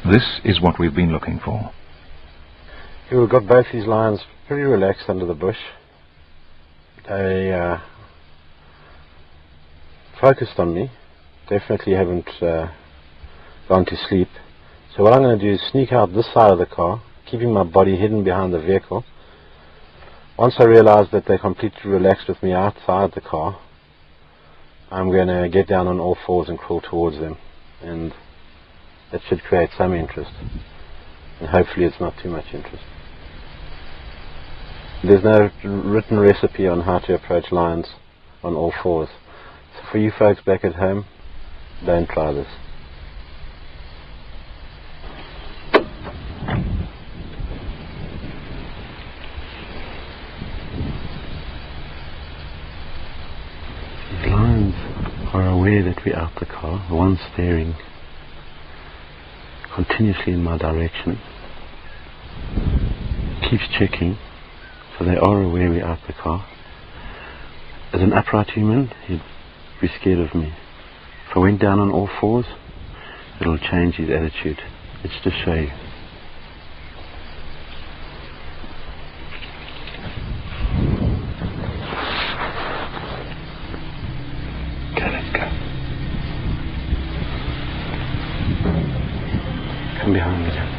This is what we've been looking for. Here we've got both these lions pretty relaxed under the bush. They focused on me, definitely haven't gone to sleep. So what I'm going to do is sneak out this side of the car, keeping my body hidden behind the vehicle. Once I realize that they're completely relaxed with me outside the car, I'm going to get down on all fours and crawl towards them, and that should create some interest, and hopefully it's not too much interest. There's no written recipe on how to approach lions on all fours. So for you folks back at home, don't try this. The lions are aware that we're out the car. The one staring continuously in my direction keeps checking. So they are aware we're out the car. As an upright human, he'd be scared of me. If I went down on all fours, it'll change his attitude. It's to show you. Okay, let's go. Come behind me, John.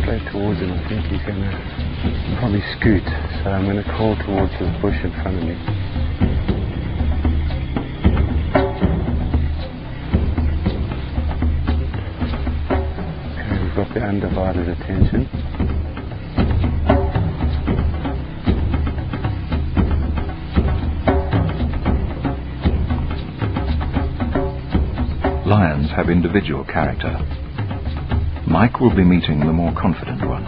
Straight towards him. I think he's going to probably scoot, so I'm going to crawl towards this bush in front of me. Okay, we've got the undivided attention. Lions have individual character. Mike will be meeting the more confident one.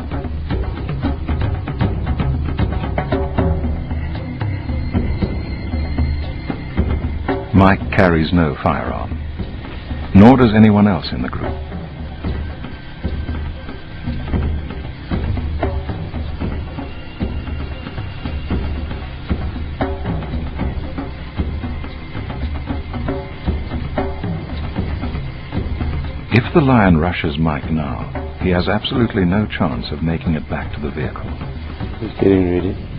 Mike carries no firearm, nor does anyone else in the group. If the lion rushes Mike now, he has absolutely no chance of making it back to the vehicle. He's getting ready.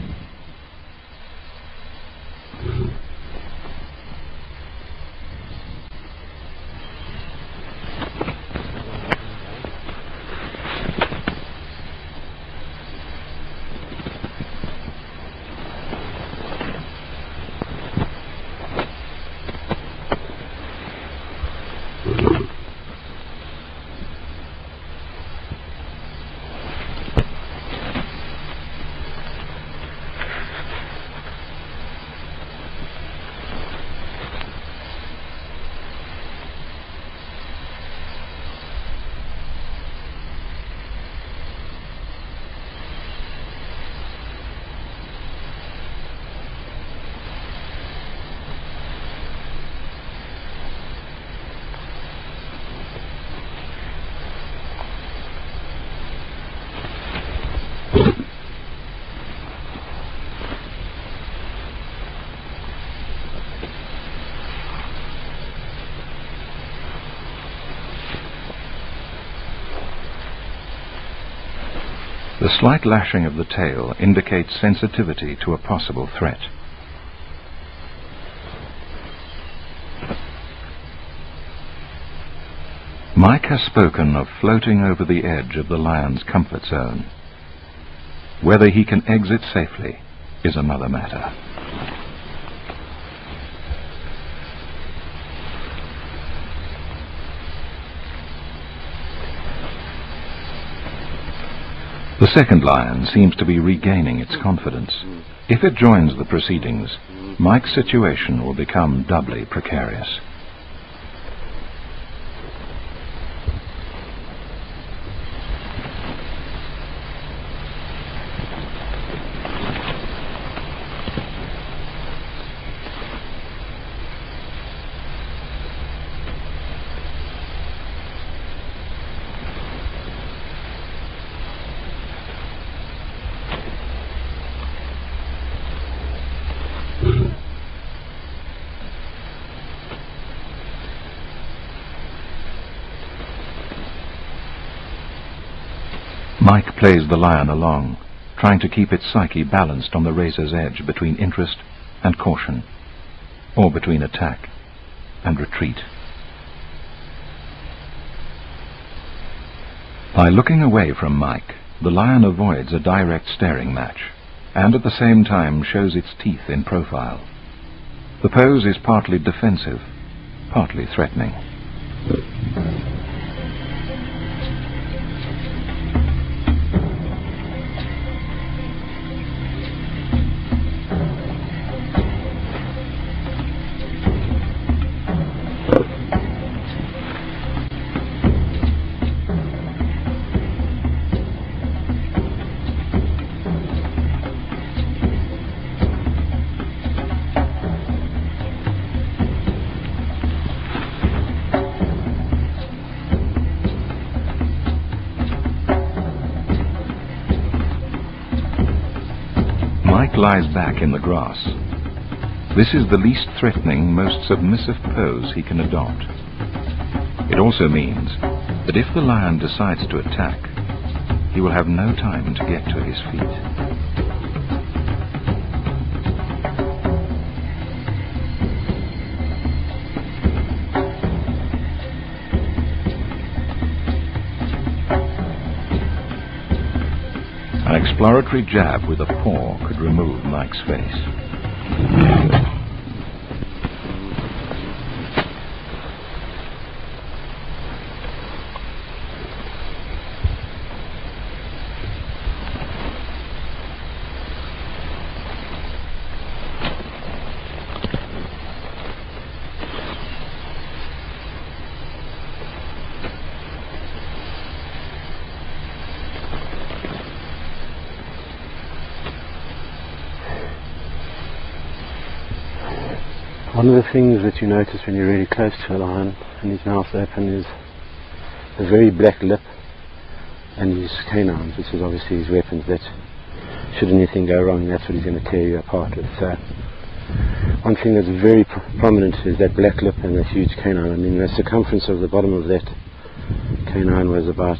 The slight lashing of the tail indicates sensitivity to a possible threat. Mike has spoken of floating over the edge of the lion's comfort zone. Whether he can exit safely is another matter. The second lion seems to be regaining its confidence. If it joins the proceedings, Mike's situation will become doubly precarious. Mike plays the lion along, trying to keep its psyche balanced on the razor's edge between interest and caution, or between attack and retreat. By looking away from Mike, the lion avoids a direct staring match, and at the same time shows its teeth in profile. The pose is partly defensive, partly threatening. Mike lies back in the grass. This is the least threatening, most submissive pose he can adopt. It also means that if the lion decides to attack, he will have no time to get to his feet. An exploratory jab with a paw could remove Mike's face. One of the things that you notice when you're really close to a lion and his mouth open is a very black lip and his canines, which is obviously his weapons. That should anything go wrong, that's what he's going to tear you apart with. So one thing that's very prominent is that black lip and that huge canine. I mean, the circumference of the bottom of that canine was about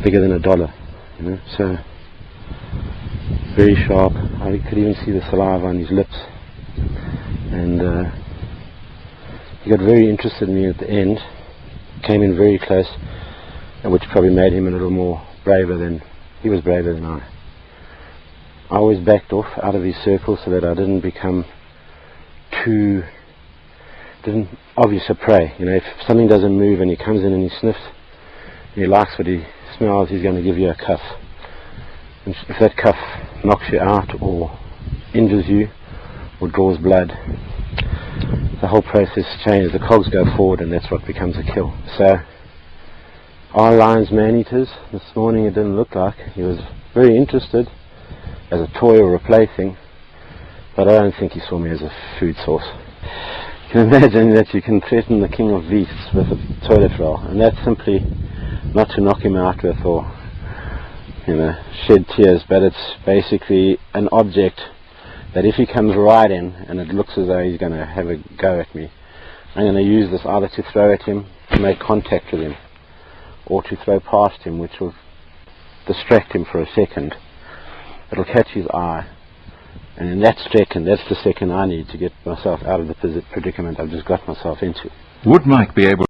bigger than $1, you know. So very sharp. I could even see the saliva on his lips. And he got very interested in me at the end, came in very close, which probably made him a little more braver than, he was braver than I. I always backed off out of his circle so that I didn't become too obvious a prey. You know, if something doesn't move and he comes in and he sniffs, and he likes what he smells, he's going to give you a cuff. And if that cuff knocks you out or injures you, or draws blood, the whole process changes. The cogs go forward and that's what becomes a kill. So are lions man-eaters? This morning it didn't look like. He was very interested as a toy or a plaything, but I don't think he saw me as a food source. You can imagine that you can threaten the king of beasts with a toilet roll, and that's simply not to knock him out with or, you know, shed tears, but it's basically an object that if he comes right in and it looks as though he's going to have a go at me, I'm going to use this either to throw at him, to make contact with him, or to throw past him, which will distract him for a second. It'll catch his eye, and in that second, that's the second I need to get myself out of the predicament I've just got myself into. Would Mike be able